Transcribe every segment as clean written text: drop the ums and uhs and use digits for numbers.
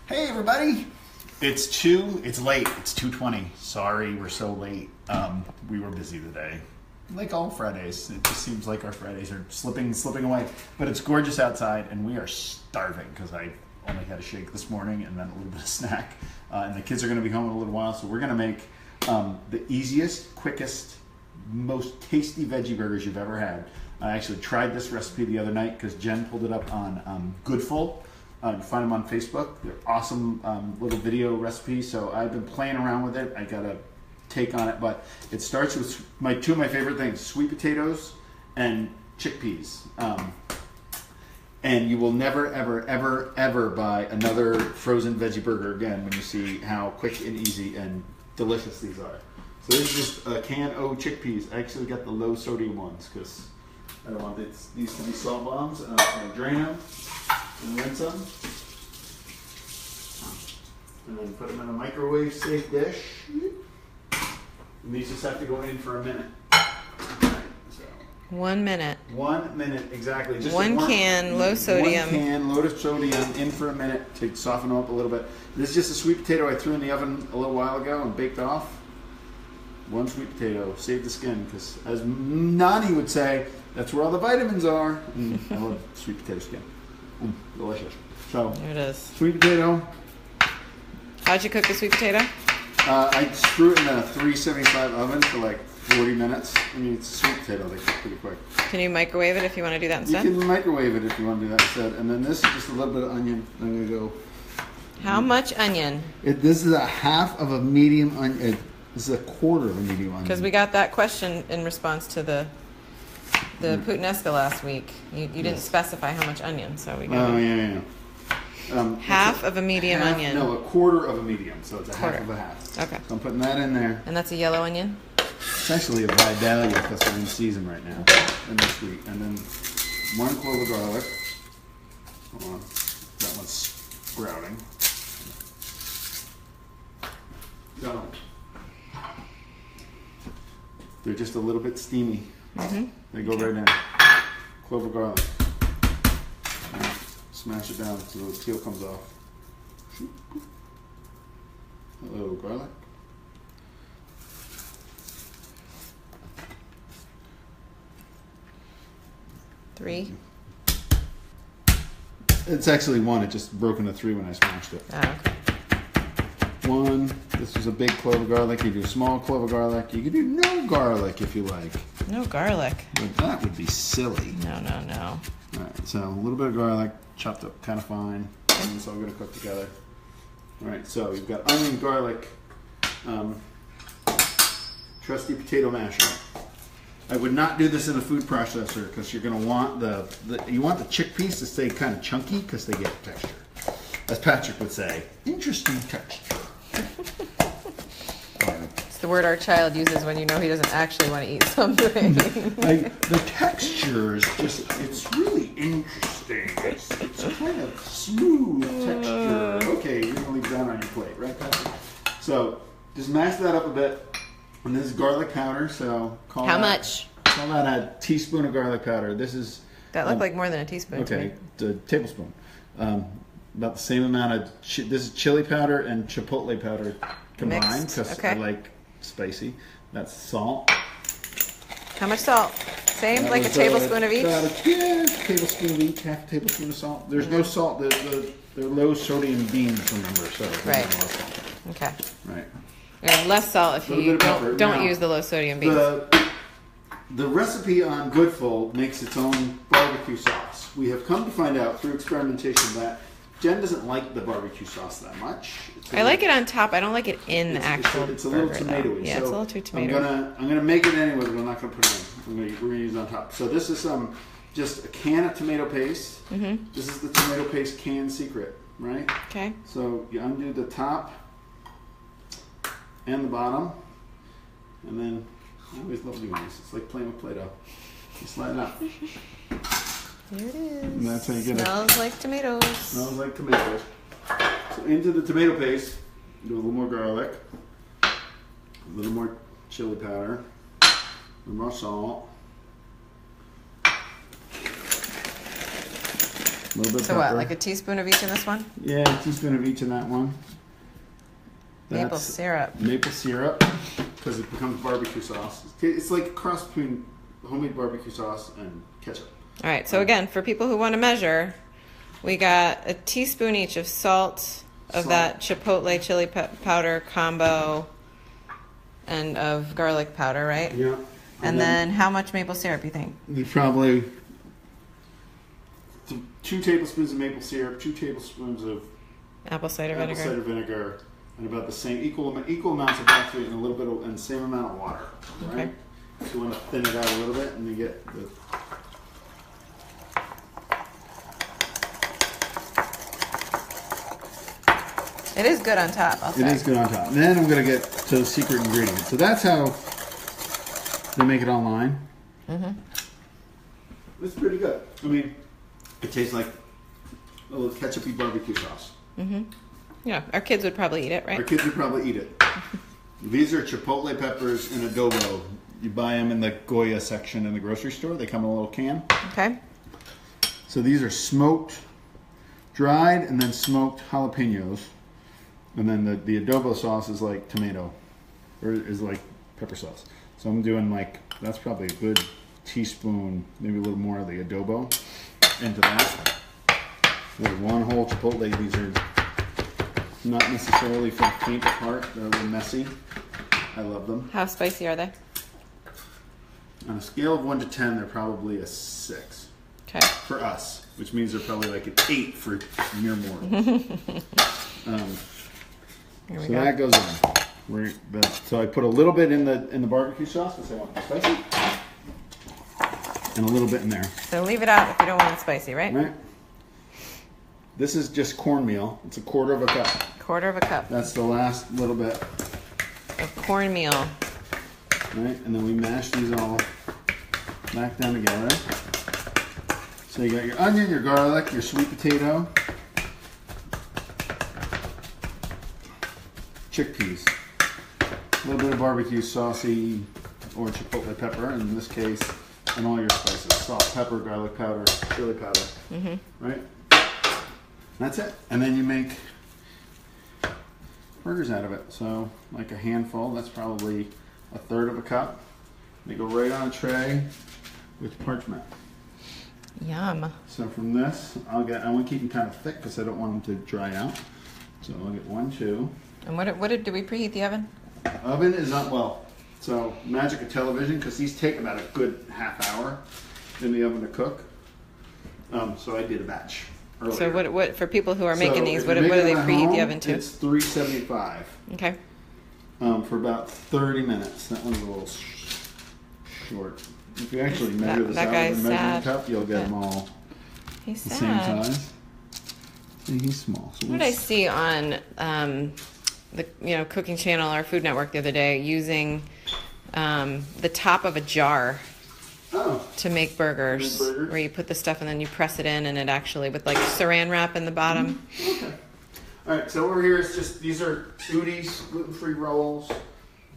Hey everybody! It's late. It's 2:20. Sorry we're so late. We were busy today. Like all Fridays. It just seems like our Fridays are slipping away. But it's gorgeous outside and we are starving because I only had a shake this morning and then a little bit of snack. And the kids are going to be home in a little while, so we're going to make the easiest, quickest, most tasty veggie burgers you've ever had. I actually tried this recipe the other night because Jen pulled it up on Goodful. You can find them on Facebook. They're awesome little video recipes. So I've been playing around with it. I got a take on it, but it starts with two of my favorite things: sweet potatoes and chickpeas. And you will never, ever, ever, ever buy another frozen veggie burger again when you see how quick and easy and delicious these are. So this is just a can of chickpeas. I actually got the low sodium ones because I don't want these to be salt bombs. And I'm going to drain them and rinse them. And then put them in a microwave safe dish. And these just have to go in for a minute. So 1 minute. 1 minute, exactly. Just one can, low sodium. 1 can, low sodium, in for a minute to soften them up a little bit. This is just a sweet potato I threw in the oven a little while ago and baked off. One sweet potato, save the skin, because as Nani would say, that's where all the vitamins are. I love sweet potato skin. Delicious. So there it is. Sweet potato. How'd you cook the sweet potato? I threw it in a 375 oven for like 40 minutes. I mean, it's a sweet potato. They cook pretty quick. Can you microwave it if you want to do that instead? You can microwave it if you want to do that instead. And then this is just a little bit of onion. I'm going to go. How much onion? This is a half of a medium onion. This is a quarter of a medium onion. Because we got that question in response to the puttanesca last week. You didn't specify how much onion, so we got yeah. half of a medium onion. No, a quarter of a medium, so it's a Quarter. half of a half. Okay. So I'm putting that in there. And that's a yellow onion? It's actually a Vidalia because we're in season right now. And this week. And then 1 clove of garlic. Hold on. That one's sprouting. Go. They're just a little bit steamy. Mm-hmm. They go right in. Clove of garlic. And smash it down so the peel comes off. A little garlic. Three. It's actually 1. It just broke into 3 when I smashed it. Oh, okay. 1. This is a big clove of garlic. You do a small clove of garlic. You can do no garlic if you like. No garlic. But that would be silly. No. Alright, so a little bit of garlic, chopped up kind of fine. And it's all going to cook together. Alright, so you've got onion, garlic, trusty potato masher. I would not do this in a food processor because you're going to want you want the chickpeas to stay kind of chunky because they get texture. As Patrick would say, interesting texture. It's the word our child uses when you know he doesn't actually want to eat something. The texture is it's really interesting. It's kind of smooth texture. Okay, you're going to leave that on your plate, right, Patrick? So just mash that up a bit. And this is garlic powder, so How much? Call that a teaspoon of garlic powder. This is... That looked like more than a teaspoon to me. Okay, a tablespoon. About the same amount of... This is chili powder and chipotle powder combined because I like spicy. That's salt. How much salt? Same? Like a tablespoon of each? A tablespoon of each, half a tablespoon of salt. There's no salt. They're low sodium beans, remember, so right. A lot of salt. Okay. Right. And less salt if you don't use the low sodium beans. The recipe on Goodful makes its own barbecue sauce. We have come to find out through experimentation that Jen doesn't like the barbecue sauce that much. I like it on top. I don't like it in the actual It's a little burger, tomatoey. Yeah, so it's a little too tomatoey. I'm gonna make it anyway, but I'm not gonna put it in. We're gonna use it on top. So this is just a can of tomato paste. Mm-hmm. This is the tomato paste can secret, right? Okay. So you undo the top and the bottom, and then I always love doing this. It's like playing with Play-Doh. You slide it out. Here it is. And that's how you get it. Smells like tomatoes. Smells like tomatoes. So into the tomato paste, do a little more garlic, a little more chili powder, a little more salt, little bit of So pepper. what, like a teaspoon of each in this one? Yeah, a teaspoon of each in that one. Maple syrup. Maple syrup, because it becomes barbecue sauce. It's like a cross between homemade barbecue sauce and ketchup. All right, so again, for people who want to measure, we got a teaspoon each of salt, of that chipotle chili powder combo, and of garlic powder, right? Yeah. And then how much maple syrup you think? Probably 2 tablespoons of maple syrup, 2 tablespoons of Apple cider vinegar. And about the same equal amounts of black and a little bit of, and the same amount of water. Right? Okay. So you want to thin it out a little bit, and you get the. It is good on top, I'll say. It is good on top. And then I'm going to get to the secret ingredient. So that's how they make it online. Mm-hmm. It's pretty good. I mean, it tastes like a little ketchup-y barbecue sauce. Mm-hmm. Yeah, our kids would probably eat it, right? Our kids would probably eat it. These are chipotle peppers in adobo. You buy them in the Goya section in the grocery store. They come in a little can. Okay. So these are smoked, dried, and then smoked jalapenos. And then the adobo sauce is like tomato, or is like pepper sauce. So I'm doing like, that's probably a good teaspoon, maybe a little more of the adobo into that. So one whole chipotle. These are not necessarily for the faint of heart. They're a little messy. I love them. How spicy are they? On a scale of 1 to 10, they're probably a 6. Okay. For us, which means they're probably like an 8 for mere mortals. Here we So go. that goes in. So I put a little bit in the barbecue sauce because I want it spicy, and a little bit in there. So leave it out if you don't want it spicy, right? Right. This is just cornmeal. It's a 1/4 of a cup. 1/4 of a cup That's the last little bit, of cornmeal. right? And then we mash these all back down together. So you got your onion, your garlic, your sweet potato, chickpeas, a little bit of barbecue saucy or chipotle pepper in this case, and all your spices: salt, pepper, garlic powder, chili powder. Right? That's it. And then you make burgers out of it. So like a handful. That's probably 1/3 of a cup. They go right on a tray with parchment. Yum. So from this, I want to keep them kind of thick because I don't want them to dry out. So I'll get 1, 2. And do we preheat the oven? Oven is not well. So magic of television, because these take about a good half hour in the oven to cook. So I did a batch earlier. So what for people who are making these? if What do you're they making them at preheat the home, oven to? It's 375 Okay. for about 30 minutes. That one's a little short. If you actually measure this that out guy's with a measuring sad. cup, you'll get them all He's the sad. same size. See, he's small. So What did I see on the cooking channel or Food Network the other day using the top of a jar to make burgers, where you put the stuff and then you press it in and it actually with like saran wrap in the bottom. Okay. All right. So over here is just these are Udi's gluten-free rolls. A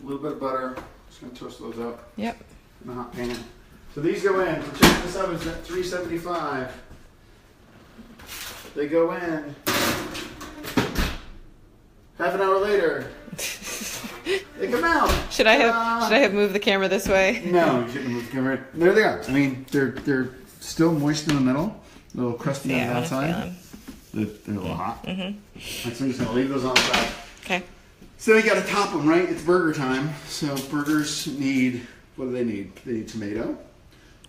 little bit of butter. Just gonna toast those up Yep. in a hot pan. So these go in. We're checking this oven's at 375. They go in. Half an hour later, they come out. Should I have moved the camera this way? No, you shouldn't move the camera. There they are. I mean, they're still moist in the middle, a little crusty on the outside. They're a little hot. Mm-hmm. So I'm just gonna leave those on the side. Okay. So you gotta top them, right? It's burger time. So burgers need, what do they need? They need tomato.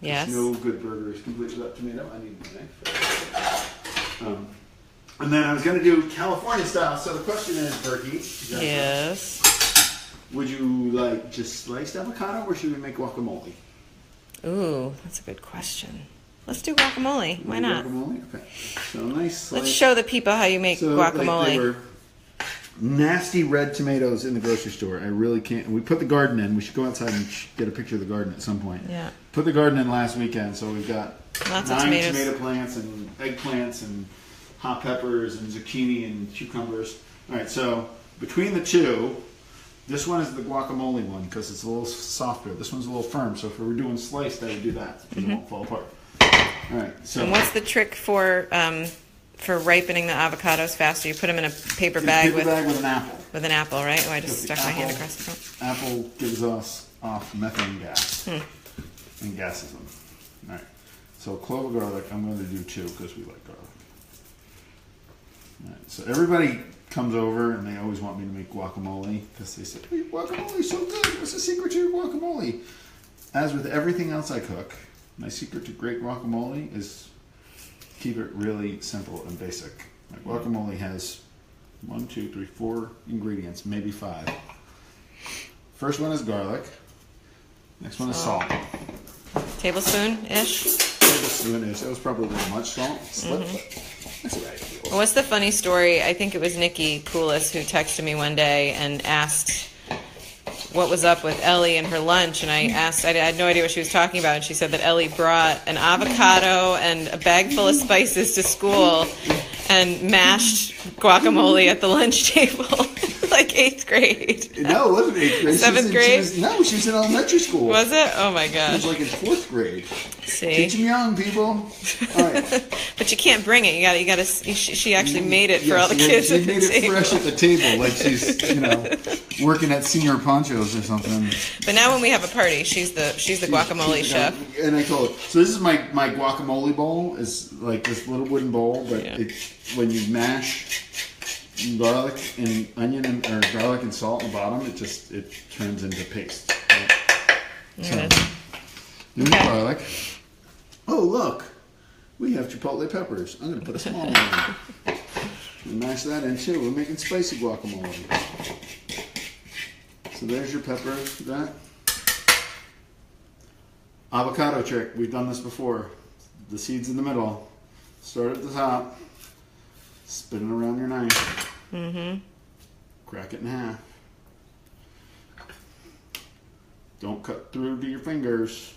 Yes. There's no good burger is complete without tomato. I need tomato. And then I was going to do California style. So the question is, Berkey. Yes. Would you like just sliced avocado, or should we make guacamole? Ooh, that's a good question. Let's do guacamole. Why not? Guacamole? Okay. So nice slice. Let's show the people how you make guacamole. They were nasty red tomatoes in the grocery store. I really can't. We put the garden in. We should go outside and get a picture of the garden at some point. Yeah. Put the garden in last weekend, so we've got Lots of 9 tomatoes. tomato plants and eggplants and hot peppers and zucchini and cucumbers. All right, so between the two, this one is the guacamole one because it's a little softer. This one's a little firm, so if we were doing sliced, I would do that because it won't fall apart. All All right. So And what's the trick for ripening the avocados faster? You put them in a paper bag with an apple. with an apple, right? Oh, I just Because stuck my hand apple- across the front. Apple gives us off methane gas and gases them. All right. So clove of garlic, I'm going to do 2 because we like garlic. All right. So everybody comes over and they always want me to make guacamole because they say, hey, guacamole's so good. What's the secret to your guacamole? As with everything else I cook, my secret to great guacamole is keep it really simple and basic. My guacamole has 1, 2, 3, 4 ingredients, maybe 5. First one is garlic. Next one is salt. Tablespoon-ish? Tablespoon-ish. That was probably a little much salt. Slip, but that's all right. Well, what's the funny story? I think it was Nikki Poulis who texted me one day and asked what was up with Ellie and her lunch, and I had no idea what she was talking about, and she said that Ellie brought an avocado and a bag full of spices to school and mashed guacamole at the lunch table. Like 8th grade. No, it wasn't 8th grade. 7th grade? She was in elementary school. Was it? Oh my She gosh. was like in 4th grade. See? Teach them young, people. All right. But you can't bring it. You gotta. She actually made it for all the kids She at the made it table. fresh at the table, like she's, working at Senior Ponchos or something. But now when we have a party, she's the guacamole chef. And I told her, so this is my guacamole bowl. Is like this little wooden bowl, but Yeah. when you mash garlic and onion or garlic and salt in the bottom, it turns into paste. Right? So, doing the garlic. Oh look, we have chipotle peppers. I'm gonna put a small one in. And mash that in too. We're making spicy guacamole. So there's your pepper. That avocado trick. We've done this before. The seeds in the middle. Start at the top. Spin it around your knife. Mm-hmm. Crack it in half. Don't cut through to your fingers.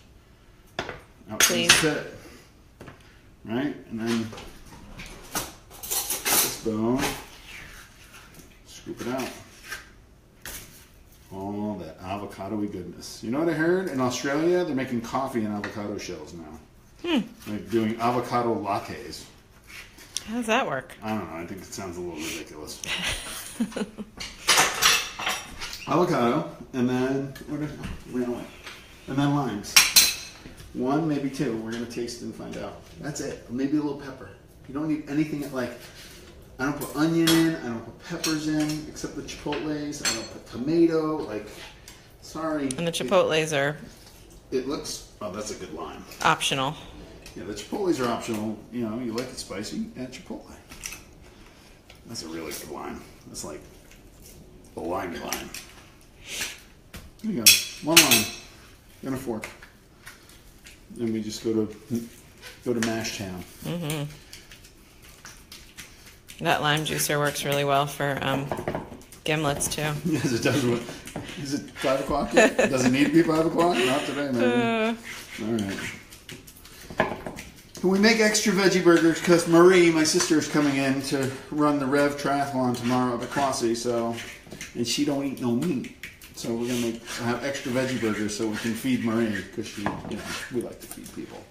Out Please. comes the tip. Right? And then spoon. Scoop it out. All that avocado-y goodness. You know what I heard? In Australia, they're making coffee in avocado shells now. They're doing avocado lattes. How does that work? I don't know. I think it sounds a little ridiculous. Avocado, and then and then limes. 1, maybe 2. We're gonna taste and find out. That's it. Maybe a little pepper. You don't need anything like. I don't put onion in. I don't put peppers in, except the chipotles. I don't put tomato. Like, sorry. And the chipotles are It looks. Oh, that's a good lime. optional. Yeah, the chipotles are optional. You know, you like it spicy, add chipotle. That's a really good lime. That's like a limey lime. There you go. 1 lime and a fork. And we just go to Mash Town. Mm-hmm. That lime juicer works really well for gimlets too. Yes, it does. Is it 5 o'clock yet? Does it need to be 5 o'clock? Not today, maybe. All right. Can we make extra veggie burgers? Because Marie, my sister, is coming in to run the Rev Triathlon tomorrow at the Quasi, and she don't eat no meat. So we're gonna have extra veggie burgers so we can feed Marie because she, we like to feed people.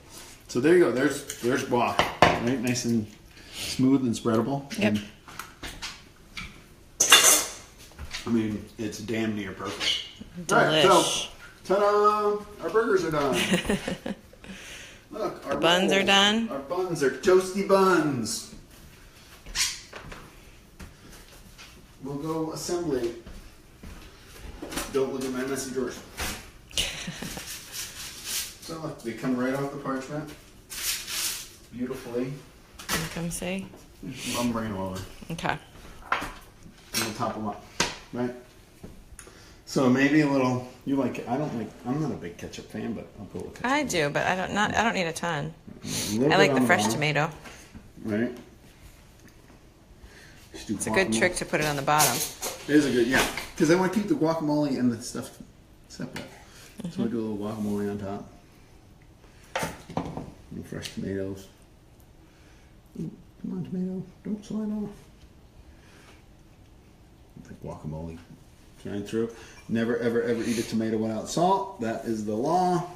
So there you go. There's guac, right? Nice and smooth and spreadable. Yep. And, it's damn near perfect. Delish. All right, so ta-da! Our burgers are done. Look, our buns are done. Our buns are toasty buns. We'll go assembly. Don't look at my messy drawers. So look, they come right off the parchment. Beautifully. Can you come see? I'm bringing them over. Okay. And we'll top them up. Right? So maybe a little, I'm not a big ketchup fan, but I'll put a little ketchup. I do, but I don't need a ton. A little I like bit the on fresh bottom, tomato. Right? It's a good trick to put it on the bottom. It is a good, yeah. Because I want to keep the guacamole and the stuff separate. So I do a little guacamole on top. And fresh tomatoes. Ooh, come on, tomato. Don't slide off. The guacamole. Shine through. Never, ever, ever eat a tomato without salt. That is the law.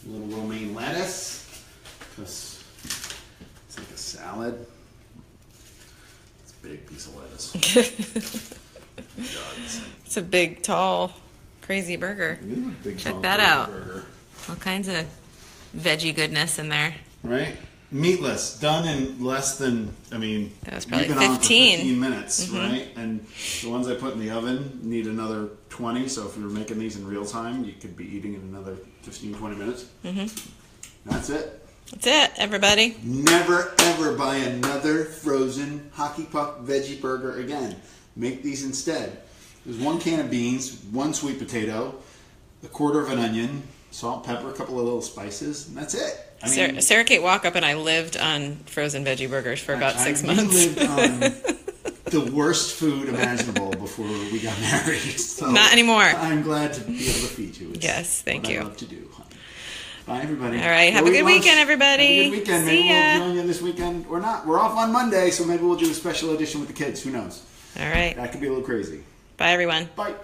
A little romaine lettuce, because it's like a salad. It's a big piece of lettuce. It's a big, tall, crazy burger. Check that out. All kinds of veggie goodness in there. Right? Meatless, done in less than, I mean, that was probably you've been 15. on for 15 minutes, right? And the ones I put in the oven need another 20, so if you were making these in real time, you could be eating in another 15, 20 minutes. That's it. That's it, everybody. Never, ever buy another frozen hockey puck veggie burger again. Make these instead. There's 1 can of beans, 1 sweet potato, a quarter of an onion, salt, pepper, a couple of little spices, and that's it. I mean, Sarah Kate Walkup and I lived on frozen veggie burgers for about 6 months. We lived on the worst food imaginable before we got married. So not anymore. I'm glad to be able to feed you. It's yes, thank you. I love to do. Honey. Bye, everybody. All right, have a good weekend, everybody. Have a good weekend. See maybe ya. we'll join you this weekend or not. We're off on Monday, so maybe we'll do a special edition with the kids. Who knows? All right. That could be a little crazy. Bye, everyone. Bye.